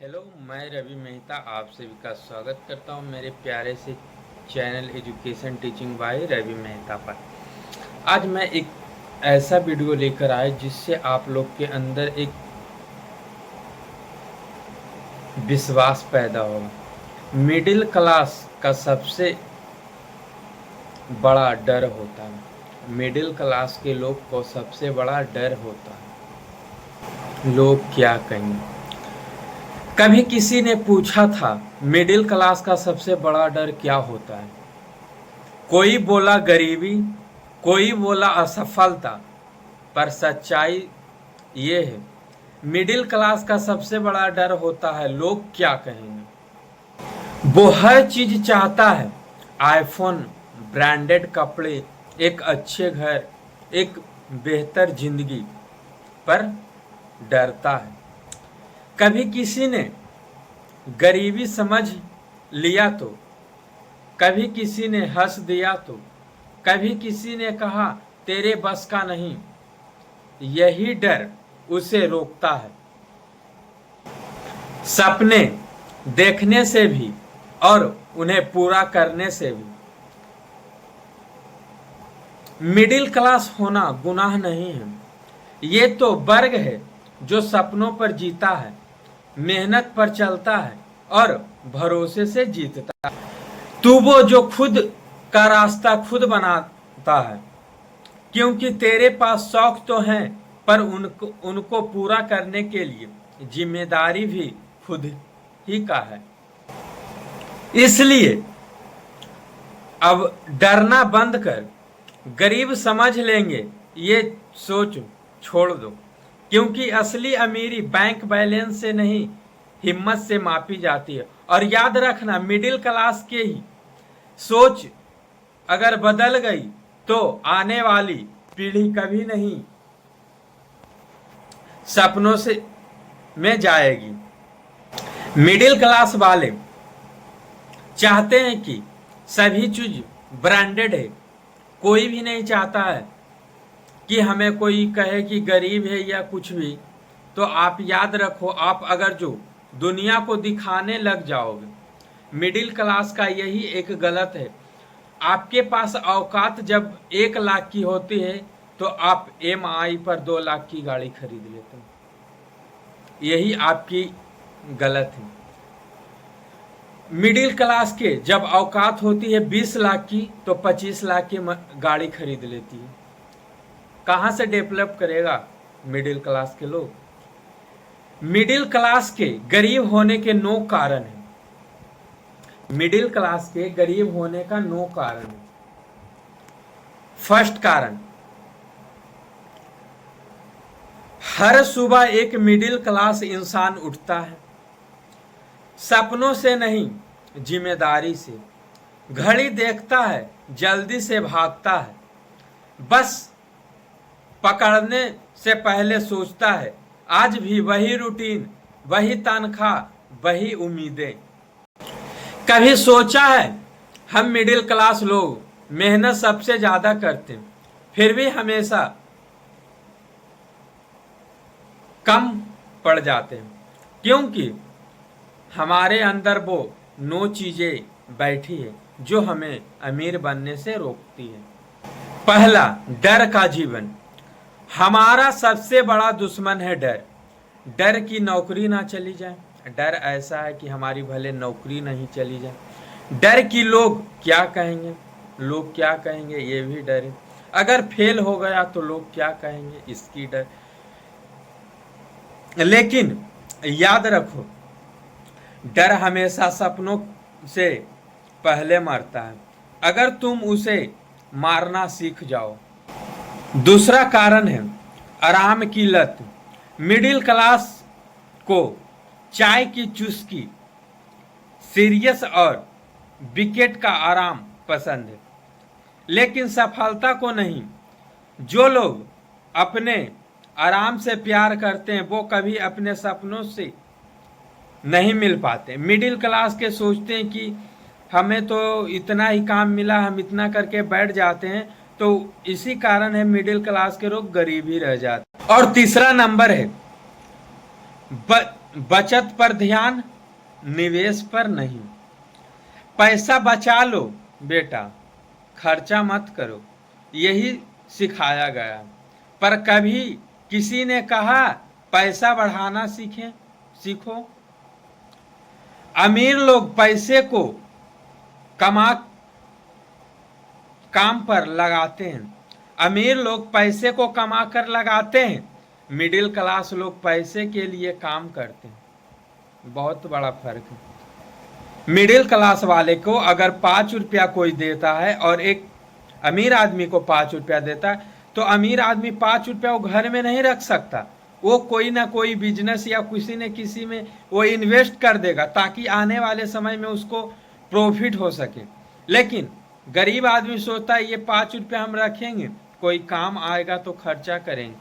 Hello, मैं रवि मेहता आप सभी का स्वागत करता हूं मेरे प्यारे से channel education teaching by Ravi Mehta पर। आज मैं एक ऐसा वीडियो लेकर आया जिससे आप लोग के अंदर एक विश्वास पैदा होगा। मिडिल क्लास का सबसे बड़ा डर होता है। मिडिल क्लास के लोग को सबसे बड़ा डर होता है, लोग क्या कहेंगे। कभी किसी ने पूछा था मिडिल क्लास का सबसे बड़ा डर क्या होता है। कोई बोला गरीबी, कोई बोला असफलता, पर सच्चाई ये है मिडिल क्लास का सबसे बड़ा डर होता है लोग क्या कहेंगे। वो हर चीज चाहता है, आईफोन, ब्रांडेड कपड़े, एक अच्छे घर, एक बेहतर जिंदगी, पर डरता है। कभी किसी ने गरीबी समझ लिया तो, कभी किसी ने हंस दिया तो, कभी किसी ने कहा तेरे बस का नहीं। यही डर उसे रोकता है सपने देखने से भी और उन्हें पूरा करने से भी। मिडिल क्लास होना गुनाह नहीं है, ये तो वर्ग है जो सपनों पर जीता है, मेहनत पर चलता है और भरोसे से जीतता है। तू वो जो खुद का रास्ता खुद बनाता है, क्योंकि तेरे पास शौक तो हैं पर उनको पूरा करने के लिए जिम्मेदारी भी खुद ही का है। इसलिए अब डरना बंद कर, गरीब समझ लेंगे ये सोच छोड़ दो, क्योंकि असली अमीरी बैंक बैलेंस से नहीं हिम्मत से मापी जाती है। और याद रखना, मिडिल क्लास के ही सोच अगर बदल गई तो आने वाली पीढ़ी कभी नहीं सपनों से में जाएगी। मिडिल क्लास वाले चाहते हैं कि सभी चीज ब्रांडेड है। कोई भी नहीं चाहता है कि हमें कोई कहे कि गरीब है या कुछ भी। तो आप याद रखो, आप अगर जो दुनिया को दिखाने लग जाओगे, मिडिल क्लास का यही एक गलत है। आपके पास औकात जब 1 लाख की होती है तो आप EMI पर 2 लाख की गाड़ी खरीद लेते हैं। यही आपकी गलत है। मिडिल क्लास के जब औकात होती है 20 लाख की तो 25 लाख की गाड़ी खरीद लेती है। कहां से डेवलप करेगा मिडिल क्लास के लोग। मिडिल क्लास के गरीब होने के 9 कारण हैं। मिडिल क्लास के गरीब होने का 9 कारण है। फर्स्ट कारण, हर सुबह एक मिडिल क्लास इंसान उठता है, सपनों से नहीं जिम्मेदारी से। घड़ी देखता है, जल्दी से भागता है, बस पकड़ने से पहले सोचता है। आज भी वही रूटीन, वही तनख्वाह, वही उम्मीदें। कभी सोचा है हम मिडिल क्लास लोग मेहनत सबसे ज्यादा करते हैं, फिर भी हमेशा कम पड़ जाते हैं, क्योंकि हमारे अंदर वो 9 चीजें बैठी है जो हमें अमीर बनने से रोकती है। पहला, डर का जीवन। हमारा सबसे बड़ा दुश्मन है डर। डर की नौकरी ना चली जाए। डर ऐसा है कि हमारी भले नौकरी नहीं चली जाए। डर की लोग क्या कहेंगे, लोग क्या कहेंगे ये भी डर है। अगर फेल हो गया तो लोग क्या कहेंगे, इसकी डर। लेकिन याद रखो, डर हमेशा सपनों से पहले मरता है अगर तुम उसे मारना सीख जाओ। दूसरा कारण है आराम की लत। मिडिल क्लास को चाय की चुस्की, सीरियस और विकेट का आराम पसंद है, लेकिन सफलता को नहीं। जो लोग अपने आराम से प्यार करते हैं वो कभी अपने सपनों से नहीं मिल पाते। मिडिल क्लास के सोचते हैं कि हमें तो इतना ही काम मिला, हम इतना करके बैठ जाते हैं। तो इसी कारण है मिडिल क्लास के लोग गरीब ही रह जाते। और तीसरा नंबर है बचत पर ध्यान, निवेश पर नहीं। पैसा बचा लो बेटा, खर्चा मत करो, यही सिखाया गया। पर कभी किसी ने कहा पैसा बढ़ाना सीखो। अमीर लोग पैसे को काम पर लगाते हैं, अमीर लोग पैसे को कमा कर लगाते हैं, मिडिल क्लास लोग पैसे के लिए काम करते हैं। बहुत बड़ा फर्क है। मिडिल क्लास वाले को अगर 5 रुपया कोई देता है और एक अमीर आदमी को 5 रुपया देता है, तो अमीर आदमी 5 रुपया वो घर में नहीं रख सकता, वो कोई ना कोई बिजनेस या किसी न किसी में वो इन्वेस्ट कर देगा ताकि आने वाले समय में उसको प्रॉफिट हो सके। लेकिन गरीब आदमी सोचता है ये 5 रुपया हम रखेंगे, कोई काम आएगा तो खर्चा करेंगे,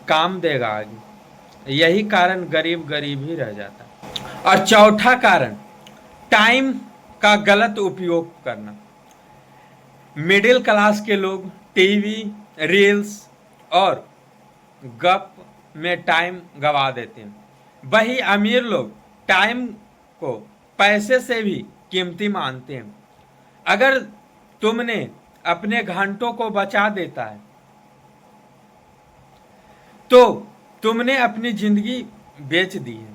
काम देगा आगे। यही कारण गरीब गरीब ही रह जाता। और चौथा कारण, टाइम का गलत उपयोग करना। मिडिल क्लास के लोग टीवी, रील्स और गप में टाइम गवा देते हैं। वही अमीर लोग टाइम को पैसे से भी कीमती मानते हैं। अगर तुमने अपने घंटों को बचा देता है तो तुमने अपनी जिंदगी बेच दी है।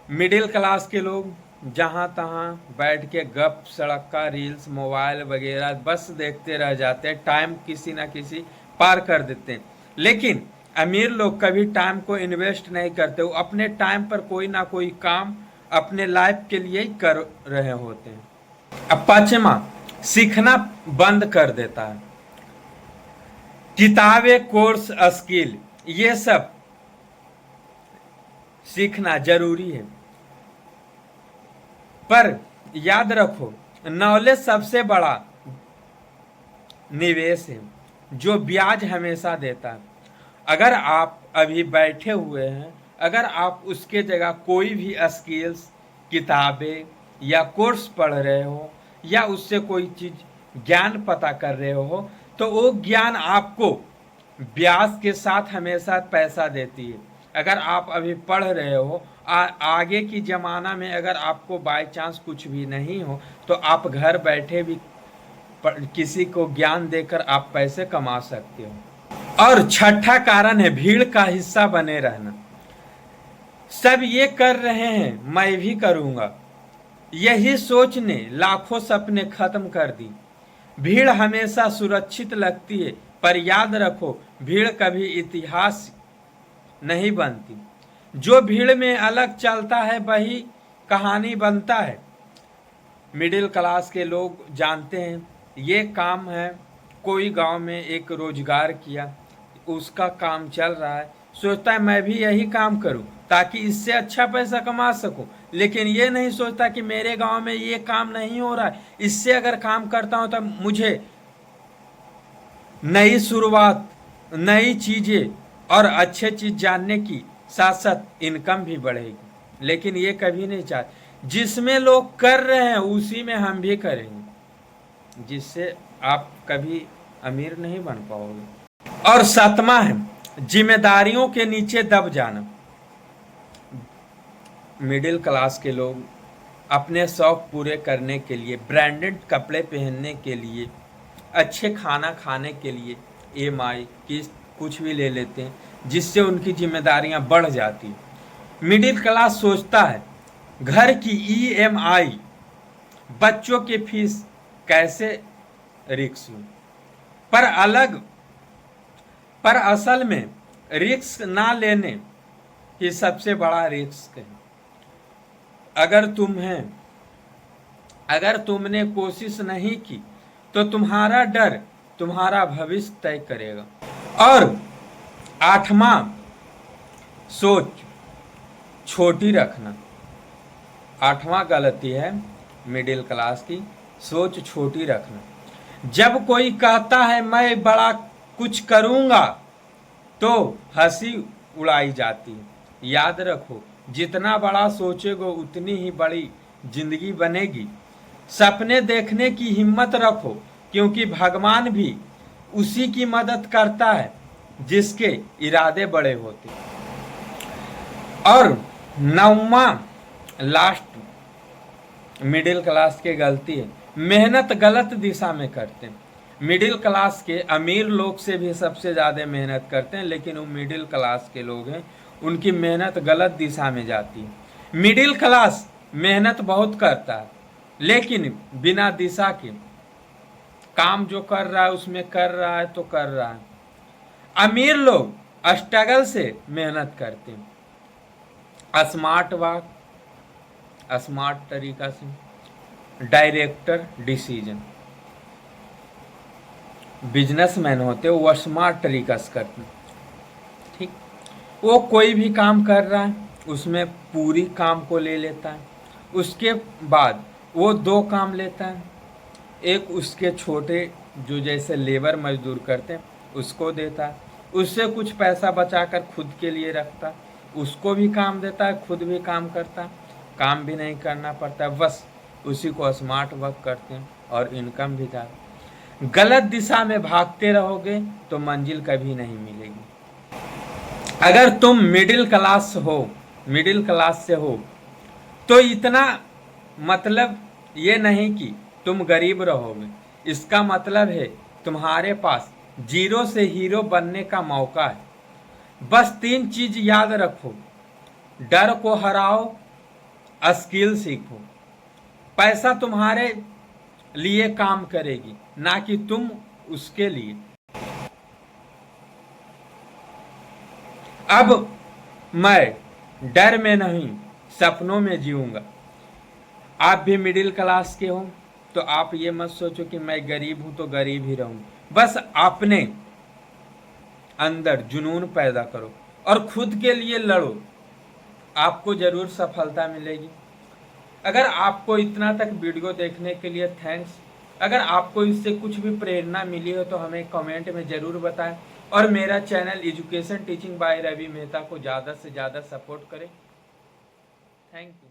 मिडिल क्लास के लोग जहां तहां बैठ के गप सड़क का, रील्स, मोबाइल वगैरह बस देखते रह जाते हैं, टाइम किसी ना किसी पार कर देते हैं। लेकिन अमीर लोग कभी टाइम को इन्वेस्ट नहीं करते, वो अपने टाइम पर कोई ना कोई काम अपने लाइफ के लिए ही कर रहे होते हैं। अब पांचवा, सीखना बंद कर देता है। किताबें, कोर्स, स्किल, ये सब सीखना जरूरी है, पर याद रखो नॉलेज सबसे बड़ा निवेश है जो ब्याज हमेशा देता है। अगर आप अभी बैठे हुए हैं, अगर आप उसके जगह कोई भी स्किल्स, किताबें या कोर्स पढ़ रहे हो या उससे कोई चीज ज्ञान पता कर रहे हो, तो वो ज्ञान आपको ब्याज के साथ हमेशा पैसा देती है। अगर आप अभी पढ़ रहे हो, आगे की ज़माना में अगर आपको बाय चांस कुछ भी नहीं हो तो आप घर बैठे भी किसी को ज्ञान देकर आप पैसे कमा सकते हो। और छठा कारण है भीड़ का हिस्सा बने रहना। सब ये कर रहे हैं, मैं भी करूँगा, यही सोच ने लाखों सपने खत्म कर दी। भीड़ हमेशा सुरक्षित लगती है, पर याद रखो भीड़ कभी इतिहास नहीं बनती। जो भीड़ में अलग चलता है वही कहानी बनता है। मिडिल क्लास के लोग जानते हैं ये काम है, कोई गांव में एक रोजगार किया, उसका काम चल रहा है, सोचता है मैं भी यही काम करूं ताकि इससे अच्छा पैसा कमा सकूं। लेकिन ये नहीं सोचता कि मेरे गांव में ये काम नहीं हो रहा है, इससे अगर काम करता हूं तो मुझे नई शुरुआत, नई चीजें और अच्छे चीज जानने की साथ साथ इनकम भी बढ़ेगी। लेकिन ये कभी नहीं चाहते, जिसमें लोग कर रहे हैं उसी में हम भी करेंगे, जिससे आप कभी अमीर नहीं बन पाओगे। और सातवां है जिम्मेदारियों के नीचे दब जाना। मिडिल क्लास के लोग अपने शौक पूरे करने के लिए, ब्रांडेड कपड़े पहनने के लिए, अच्छे खाना खाने के लिए EMI किस्त कुछ भी ले लेते हैं, जिससे उनकी जिम्मेदारियां बढ़ जाती। मिडिल क्लास सोचता है घर की EMI, बच्चों की फीस कैसे रिस्क लूं, पर असल में रिस्क ना लेने ही सबसे बड़ा रिस्क है। अगर तुमने कोशिश नहीं की तो तुम्हारा डर तुम्हारा भविष्य तय करेगा। और आठवां, सोच छोटी रखना। आठवां गलती है मिडिल क्लास की, सोच छोटी रखना। जब कोई कहता है मैं बड़ा कुछ करूंगा तो हंसी उड़ाई जाती है। याद रखो जितना बड़ा सोचोगे उतनी ही बड़ी जिंदगी बनेगी। सपने देखने की हिम्मत रखो, क्योंकि भगवान भी उसी की मदद करता है जिसके इरादे बड़े होते हैं। और नौवां लास्ट मिडिल क्लास की गलती है, मेहनत गलत दिशा में करते हैं। मिडिल क्लास के अमीर लोग से भी सबसे ज़्यादा मेहनत करते हैं, लेकिन वो मिडिल क्लास के लोग हैं, उनकी मेहनत गलत दिशा में जाती है। मिडिल क्लास मेहनत बहुत करता है, लेकिन बिना दिशा के काम जो कर रहा है उसमें कर रहा है तो कर रहा है। अमीर लोग स्ट्रगल से मेहनत करते हैं, स्मार्ट वर्क, स्मार्ट तरीका से, डायरेक्टर डिसीजन। बिजनेसमैन होते वो स्मार्ट तरीका से करते हैं, ठीक। वो कोई भी काम कर रहा है उसमें पूरी काम को ले लेता है, उसके बाद वो दो काम लेता है, एक उसके छोटे जो जैसे लेबर मजदूर करते हैं उसको देता है, उससे कुछ पैसा बचाकर खुद के लिए रखता है, उसको भी काम देता है, खुद भी काम करता है, काम भी नहीं करना पड़ता, बस उसी को स्मार्ट वर्क करते हैं और इनकम भी ज़्यादा। गलत दिशा में भागते रहोगे तो मंजिल कभी नहीं मिलेगी। अगर तुम मिडिल क्लास से हो तो इतना मतलब ये नहीं कि तुम गरीब रहोगे, इसका मतलब है तुम्हारे पास जीरो से हीरो बनने का मौका है। बस 3 चीज याद रखो, डर को हराओ, स्किल सीखो। पैसा तुम्हारे लिए काम करेगी, ना कि तुम उसके लिए। अब मैं डर में नहीं सपनों में जीऊंगा। आप भी मिडिल क्लास के हो तो आप ये मत सोचो कि मैं गरीब हूं तो गरीब ही रहूं। बस अपने अंदर जुनून पैदा करो और खुद के लिए लड़ो, आपको जरूर सफलता मिलेगी। अगर आपको इतना तक वीडियो देखने के लिए थैंक्स। अगर आपको इससे कुछ भी प्रेरणा मिली हो तो हमें कमेंट में ज़रूर बताएं और मेरा channel education teaching by Ravi Mehta को ज़्यादा से ज़्यादा सपोर्ट करें। Thank you.